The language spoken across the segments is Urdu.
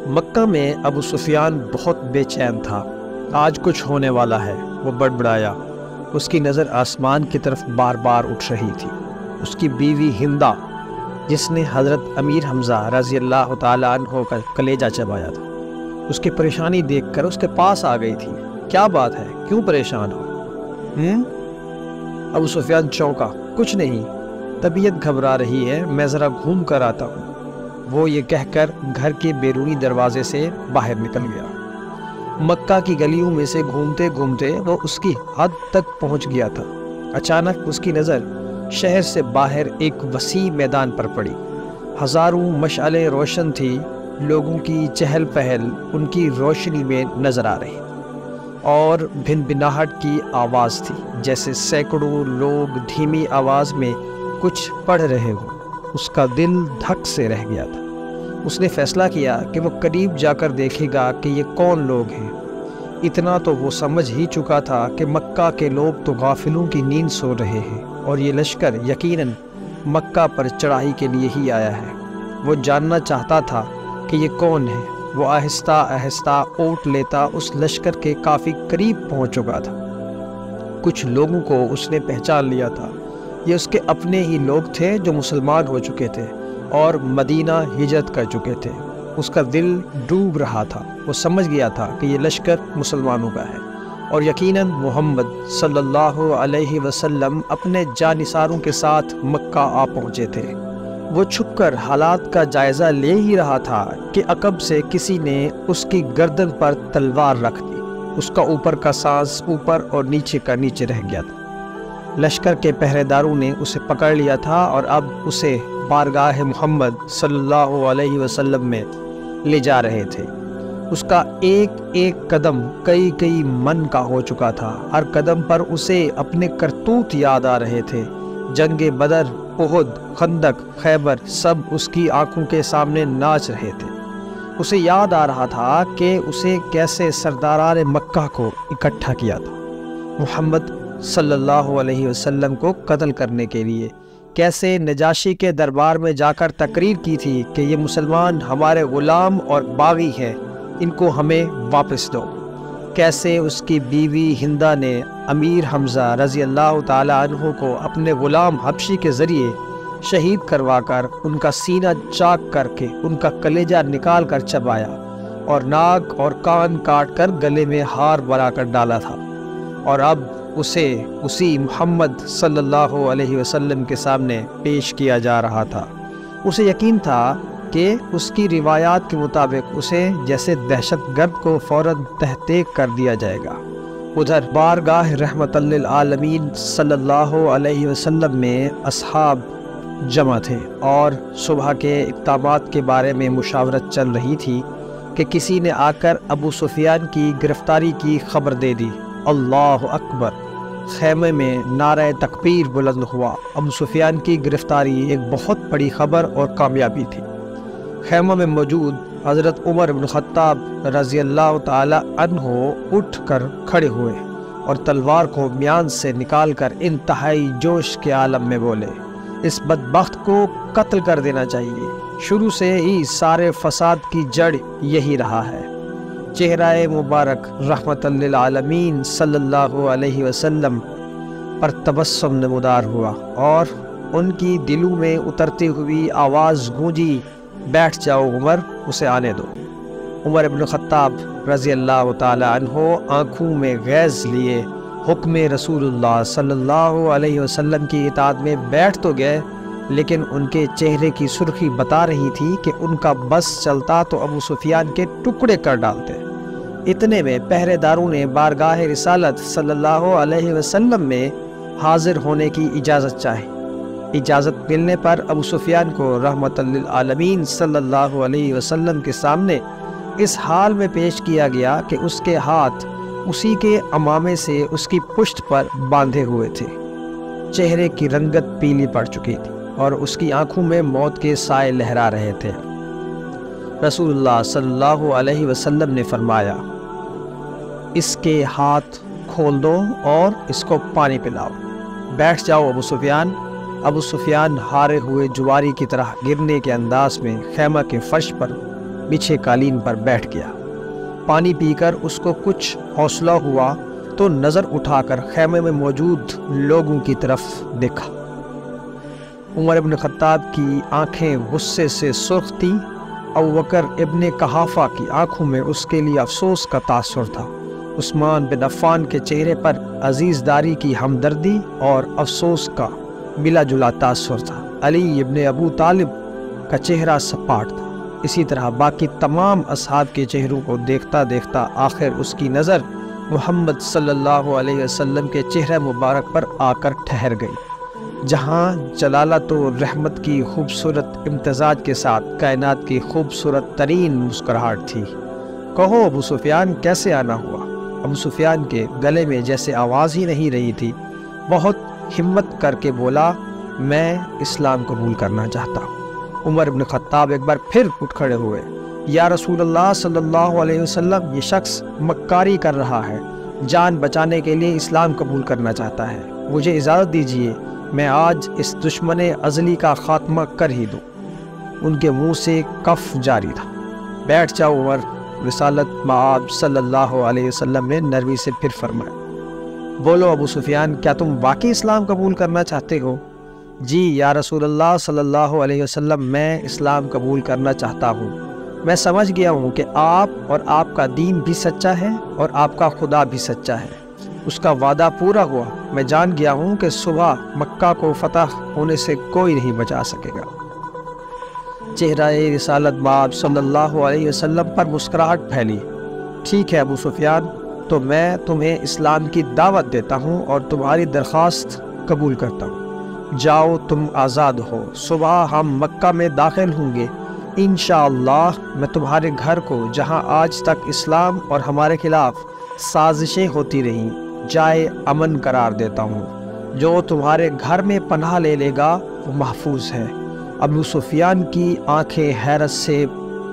مکہ میں ابو سفیان بہت بے چین تھا۔ آج کچھ ہونے والا ہے، وہ بڑبڑایا۔ اس کی نظر آسمان کی طرف بار بار اٹھ رہی تھی۔ اس کی بیوی ہندہ، جس نے حضرت امیر حمزہ رضی اللہ تعالیٰ عنہ کا کلیجہ چبایا تھا، اس کی پریشانی دیکھ کر اس کے پاس آ گئی تھی۔ کیا بات ہے، کیوں پریشان ہو؟ ابو سفیان چونکا۔ کچھ نہیں، طبیعت گھبرا رہی ہے، میں ذرا گھوم کر آتا ہوں۔ وہ یہ کہہ کر گھر کے بیرونی دروازے سے باہر نکل گیا۔ مکہ کی گلیوں میں سے گھومتے گھومتے وہ اس کی حد تک پہنچ گیا تھا۔ اچانک اس کی نظر شہر سے باہر ایک وسیع میدان پر پڑی۔ ہزاروں مشعلیں روشن تھی، لوگوں کی چہل پہل ان کی روشنی میں نظر آ رہی اور بھن بھناہٹ کی آواز تھی، جیسے سینکڑوں لوگ دھیمی آواز میں کچھ پڑھ رہے ہوں۔ اس کا دل دھک سے رہ گیا تھا۔ اس نے فیصلہ کیا کہ وہ قریب جا کر دیکھے گا کہ یہ کون لوگ ہیں۔ اتنا تو وہ سمجھ ہی چکا تھا کہ مکہ کے لوگ تو غافلوں کی نیند سو رہے ہیں اور یہ لشکر یقیناً مکہ پر چڑھائی کے لیے ہی آیا ہے۔ وہ جاننا چاہتا تھا کہ یہ کون ہے۔ وہ آہستہ آہستہ اوٹ لیتا اس لشکر کے کافی قریب پہنچ چکا تھا۔ کچھ لوگوں کو اس نے پہچان لیا تھا۔ یہ اس کے اپنے ہی لوگ تھے جو مسلمان ہو چکے تھے اور مدینہ ہجرت کر چکے تھے۔ اس کا دل ڈوب رہا تھا۔ وہ سمجھ گیا تھا کہ یہ لشکر مسلمانوں کا ہے اور یقیناً محمد صلی اللہ علیہ وسلم اپنے جانثاروں کے ساتھ مکہ آ پہنچے تھے۔ وہ چھپ کر حالات کا جائزہ لے ہی رہا تھا کہ عقب سے کسی نے اس کی گردن پر تلوار رکھ دی۔ اس کا اوپر کا سانس اوپر اور نیچے کا نیچے رہ گیا تھا۔ لشکر کے پہرے داروں نے اسے پکڑ لیا تھا اور اب اسے بارگاہ محمد صلی اللہ علیہ وسلم میں لے جا رہے تھے۔ اس کا ایک ایک قدم کئی من کا ہو چکا تھا۔ ہر قدم پر اسے اپنے کرتوت یاد آ رہے تھے۔ جنگ بدر، احد، خندق، خیبر سب اس کی آنکھوں کے سامنے ناچ رہے تھے۔ اسے یاد آ رہا تھا کہ اسے کیسے سرداران مکہ کو اکٹھا کیا تھا محمد صلی اللہ علیہ وسلم کو قتل کرنے کے لیے، کیسے نجاشی کے دربار میں جا کر تقریر کی تھی کہ یہ مسلمان ہمارے غلام اور باغی ہیں، ان کو ہمیں واپس دو۔ کیسے اس کی بیوی ہندہ نے امیر حمزہ رضی اللہ تعالی عنہ کو اپنے غلام حبشی کے ذریعے شہید کروا کر ان کا سینہ چاک کر کے ان کا کلیجہ نکال کر چبایا اور ناک اور کان کاٹ کر گلے میں ہار بنا کر ڈالا تھا، اور اب اسے اسی محمد صلی اللہ علیہ وسلم کے سامنے پیش کیا جا رہا تھا۔ اسے یقین تھا کہ اس کی روایات کے مطابق اسے جیسے دہشت گرد کو فوراً تحقیق کر دیا جائے گا۔ ادھر بارگاہ رحمت للعالمین صلی اللہ علیہ وسلم میں اصحاب جمع تھے اور صبح کے اقدامات کے بارے میں مشاورت چل رہی تھی کہ کسی نے آ کر ابو سفیان کی گرفتاری کی خبر دے دی۔ اللہ اکبر! خیمے میں نعرہ تکبیر بلند ہوا۔ ابو سفیان کی گرفتاری ایک بہت بڑی خبر اور کامیابی تھی۔ خیمہ میں موجود حضرت عمر بن خطاب رضی اللہ تعالی عنہ اٹھ کر کھڑے ہوئے اور تلوار کو میان سے نکال کر انتہائی جوش کے عالم میں بولے، اس بدبخت کو قتل کر دینا چاہیے۔ شروع سے ہی سارے فساد کی جڑ یہی رہا ہے۔ چہرہ مبارک رحمت للعالمین صلی اللہ علیہ وسلم پر تبسم نمودار ہوا اور ان کی دلوں میں اترتی ہوئی آواز گونجی، بیٹھ جاؤ عمر، اسے آنے دو۔ عمر بن خطاب رضی اللہ تعالی عنہ آنکھوں میں غیظ لیے حکم رسول اللہ صلی اللہ علیہ وسلم کی اطاعت میں بیٹھ تو گئے، لیکن ان کے چہرے کی سرخی بتا رہی تھی کہ ان کا بس چلتا تو ابو سفیان کے ٹکڑے کر ڈالتے۔ اتنے میں پہرے داروں نے بارگاہ رسالت صلی اللہ علیہ وسلم میں حاضر ہونے کی اجازت چاہی۔ اجازت ملنے پر ابو سفیان کو رحمت للعالمین صلی اللہ علیہ وسلم کے سامنے اس حال میں پیش کیا گیا کہ اس کے ہاتھ اسی کے عمامے سے اس کی پشت پر باندھے ہوئے تھے۔ چہرے کی رنگت پیلی پڑ چکی تھی اور اس کی آنکھوں میں موت کے سائے لہرا رہے تھے۔ رسول اللہ صلی اللہ علیہ وسلم نے فرمایا، اس کے ہاتھ کھول دو اور اس کو پانی پلاؤ۔ بیٹھ جاؤ ابو سفیان۔ ابو سفیان ہارے ہوئے جواری کی طرح گرنے کے انداز میں خیمہ کے فرش پر بچھے قالین پر بیٹھ گیا۔ پانی پی کر اس کو کچھ حوصلہ ہوا تو نظر اٹھا کر خیمے میں موجود لوگوں کی طرف دیکھا۔ عمر ابن خطاب کی آنکھیں غصے سے سرخ تھیں۔ ابوبکر ابن قحافہ کی آنکھوں میں اس کے لیے افسوس کا تاثر تھا۔ عثمان بن عفان کے چہرے پر عزیز داری کی ہمدردی اور افسوس کا ملا جلا تاثر تھا۔ علی ابن ابو طالب کا چہرہ سپاٹ تھا۔ اسی طرح باقی تمام اصحاب کے چہروں کو دیکھتا دیکھتا آخر اس کی نظر محمد صلی اللہ علیہ وسلم کے چہرہ مبارک پر آ کر ٹھہر گئی، جہاں جلالت و رحمت کی خوبصورت امتزاج کے ساتھ کائنات کی خوبصورت ترین مسکراہٹ تھی۔ کہو ابو سفیان کیسے آنا ہوا؟ ابو سفیان کے گلے میں جیسے آواز ہی نہیں رہی تھی۔ بہت ہمت کر کے بولا، میں اسلام قبول کرنا چاہتا ہوں۔ عمر بن خطاب ایک بار پھر اٹھ کھڑے ہوئے۔ یا رسول اللہ صلی اللہ علیہ وسلم، یہ شخص مکاری کر رہا ہے، جان بچانے کے لیے اسلام قبول کرنا چاہتا ہے، مجھے اجازت دیجیے میں آج اس دشمن ازلی کا خاتمہ کر ہی دوں۔ ان کے منہ سے کف جاری تھا۔ بیٹھ جاؤ عمر، رسالت مآب صلی اللہ علیہ وسلم نے نرمی سے پھر فرمایا۔ بولو ابو سفیان، کیا تم واقعی اسلام قبول کرنا چاہتے ہو؟ جی یا رسول اللہ صلی اللہ علیہ وسلم، میں اسلام قبول کرنا چاہتا ہوں۔ میں سمجھ گیا ہوں کہ آپ اور آپ کا دین بھی سچا ہے اور آپ کا خدا بھی سچا ہے۔ اس کا وعدہ پورا ہوا۔ میں جان گیا ہوں کہ صبح مکہ کو فتح ہونے سے کوئی نہیں بچا سکے گا۔ چہرہ رسالت مآب صلی اللہ علیہ وسلم پر مسکراہٹ پھیلی۔ ٹھیک ہے ابو سفیان، تو میں تمہیں اسلام کی دعوت دیتا ہوں اور تمہاری درخواست قبول کرتا ہوں۔ جاؤ، تم آزاد ہو۔ صبح ہم مکہ میں داخل ہوں گے۔ انشاءاللہ میں تمہارے گھر کو، جہاں آج تک اسلام اور ہمارے خلاف سازشیں ہوتی رہیں، جائے امن قرار دیتا ہوں۔ جو تمہارے گھر میں پناہ لے لے گا وہ محفوظ ہے۔ ابو سفیان کی آنکھیں حیرت سے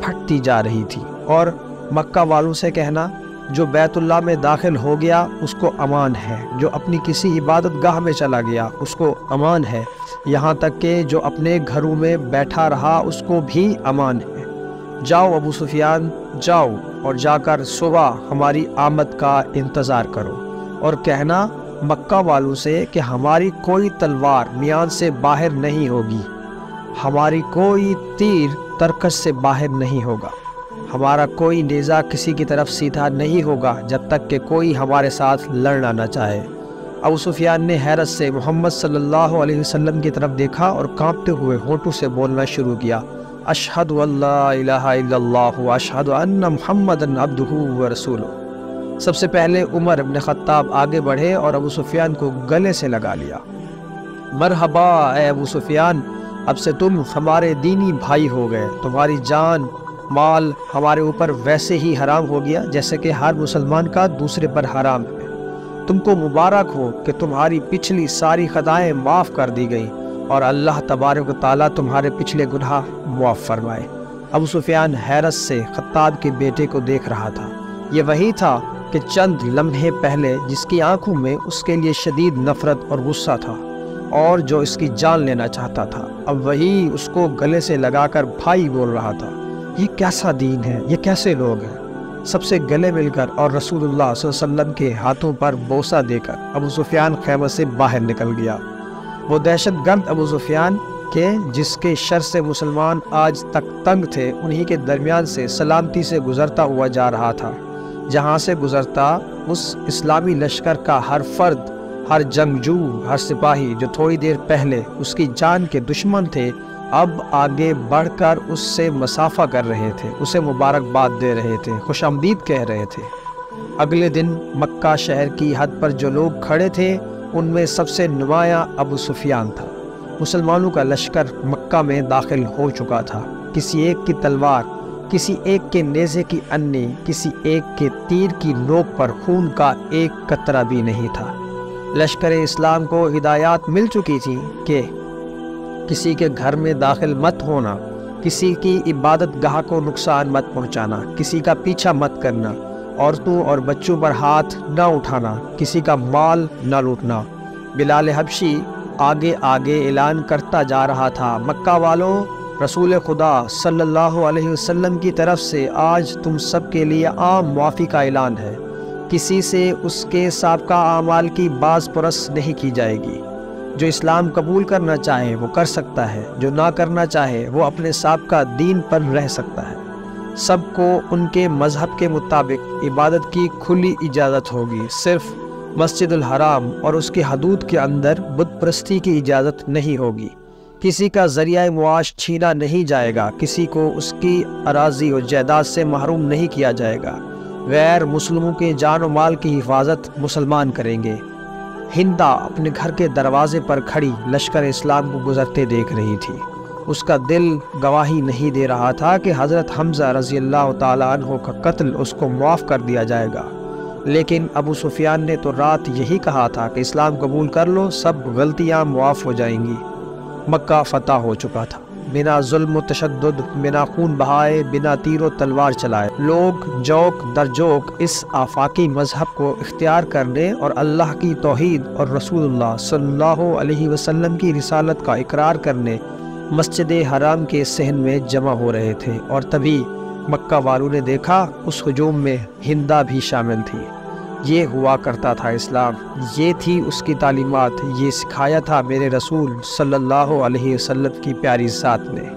پھٹتی جا رہی تھی۔ اور مکہ والوں سے کہنا، جو بیت اللہ میں داخل ہو گیا اس کو امان ہے، جو اپنی کسی عبادت گاہ میں چلا گیا اس کو امان ہے، یہاں تک کہ جو اپنے گھروں میں بیٹھا رہا اس کو بھی امان ہے۔ جاؤ ابو سفیان، جاؤ اور جا کر صبح ہماری آمد کا انتظار کرو، اور کہنا مکہ والوں سے کہ ہماری کوئی تلوار میان سے باہر نہیں ہوگی، ہماری کوئی تیر ترکش سے باہر نہیں ہوگا، ہمارا کوئی نیزہ کسی کی طرف سیدھا نہیں ہوگا جب تک کہ کوئی ہمارے ساتھ لڑنا نہ چاہے۔ ابو سفیان نے حیرت سے محمد صلی اللہ علیہ وسلم کی طرف دیکھا اور کانپتے ہوئے ہونٹوں سے بولنا شروع کیا، اشہد ان لا الہ الا اللہ واشہد ان محمدًا عبدہ ورسولہ۔ سب سے پہلے عمر بن خطاب آگے بڑھے اور ابو سفیان کو گلے سے لگا لیا۔ مرحبا اے ابو سفیان، اب سے تم ہمارے دینی بھائی ہو گئے، تمہاری جان مال ہمارے اوپر ویسے ہی حرام ہو گیا جیسے کہ ہر مسلمان کا دوسرے پر حرام ہے۔ تم کو مبارک ہو کہ تمہاری پچھلی ساری خطائیں معاف کر دی گئیں اور اللہ تبارک و تعالیٰ تمہارے پچھلے گناہ معاف فرمائے۔ ابو سفیان حیرت سے خطاب کے بیٹے کو دیکھ رہا تھا۔ یہ وہی تھا کہ چند لمحے پہلے جس کی آنکھوں میں اس کے لیے شدید نفرت اور غصہ تھا اور جو اس کی جان لینا چاہتا تھا، اب وہی اس کو گلے سے لگا کر بھائی بول رہا تھا۔ یہ کیسا دین ہے، یہ کیسے لوگ ہیں؟ سب سے گلے مل کر اور رسول اللہ صلی اللہ علیہ وسلم کے ہاتھوں پر بوسہ دے کر ابو سفیان خیمہ سے باہر نکل گیا۔ وہ دہشت گرد ابو سفیان کے جس کے شر سے مسلمان آج تک تنگ تھے، انہی کے درمیان سے سلامتی سے گزرتا ہوا جا رہا تھا۔ جہاں سے گزرتا اس اسلامی لشکر کا ہر فرد، ہر جنگجو، ہر سپاہی جو تھوڑی دیر پہلے اس کی جان کے دشمن تھے، اب آگے بڑھ کر اس سے مسافہ کر رہے تھے، اسے مبارکباد دے رہے تھے، خوش آمدید کہہ رہے تھے۔ اگلے دن مکہ شہر کی حد پر جو لوگ کھڑے تھے ان میں سب سے نمایاں ابو سفیان تھا۔ مسلمانوں کا لشکر مکہ میں داخل ہو چکا تھا۔ کسی ایک کی تلوار، کسی ایک کے نیزے کی انی، کسی ایک کے تیر کی نوک پر خون کا ایک قطرہ بھی نہیں تھا۔ لشکر اسلام کو ہدایات مل چکی تھی کہ کسی کے گھر میں داخل مت ہونا، کسی کی عبادت گاہ کو نقصان مت پہنچانا، کسی کا پیچھا مت کرنا، عورتوں اور بچوں پر ہاتھ نہ اٹھانا، کسی کا مال نہ لوٹنا۔ بلال حبشی آگے آگے اعلان کرتا جا رہا تھا، مکہ والوں رسول خدا صلی اللہ علیہ وسلم کی طرف سے آج تم سب کے لیے عام معافی کا اعلان ہے۔ کسی سے اس کے سابقہ اعمال کی باز پرس نہیں کی جائے گی۔ جو اسلام قبول کرنا چاہے وہ کر سکتا ہے، جو نہ کرنا چاہے وہ اپنے سابقہ دین پر رہ سکتا ہے۔ سب کو ان کے مذہب کے مطابق عبادت کی کھلی اجازت ہوگی۔ صرف مسجد الحرام اور اس کی حدود کے اندر بت پرستی کی اجازت نہیں ہوگی۔ کسی کا ذریعہ معاش چھینا نہیں جائے گا، کسی کو اس کی اراضی و جائیداد سے محروم نہیں کیا جائے گا۔ غیر مسلموں کے جان و مال کی حفاظت مسلمان کریں گے۔ ہندا اپنے گھر کے دروازے پر کھڑی لشکر اسلام کو گزرتے دیکھ رہی تھی۔ اس کا دل گواہی نہیں دے رہا تھا کہ حضرت حمزہ رضی اللہ تعالیٰ عنہ کا قتل اس کو معاف کر دیا جائے گا، لیکن ابو سفیان نے تو رات یہی کہا تھا کہ اسلام قبول کر لو، سب غلطیاں معاف ہو جائیں گی۔ مکہ فتح ہو چکا تھا، بنا ظلم و تشدد، بنا خون بہائے، بنا تیر و تلوار چلائے۔ لوگ جوک در جوک اس آفاقی مذہب کو اختیار کرنے اور اللہ کی توحید اور رسول اللہ صلی اللہ علیہ وسلم کی رسالت کا اقرار کرنے مسجد حرام کے صحن میں جمع ہو رہے تھے، اور تبھی مکہ والوں نے دیکھا اس ہجوم میں ہندا بھی شامل تھی۔ یہ ہوا کرتا تھا اسلام، یہ تھی اس کی تعلیمات، یہ سکھایا تھا میرے رسول صلی اللہ علیہ وسلم کی پیاری ذات نے۔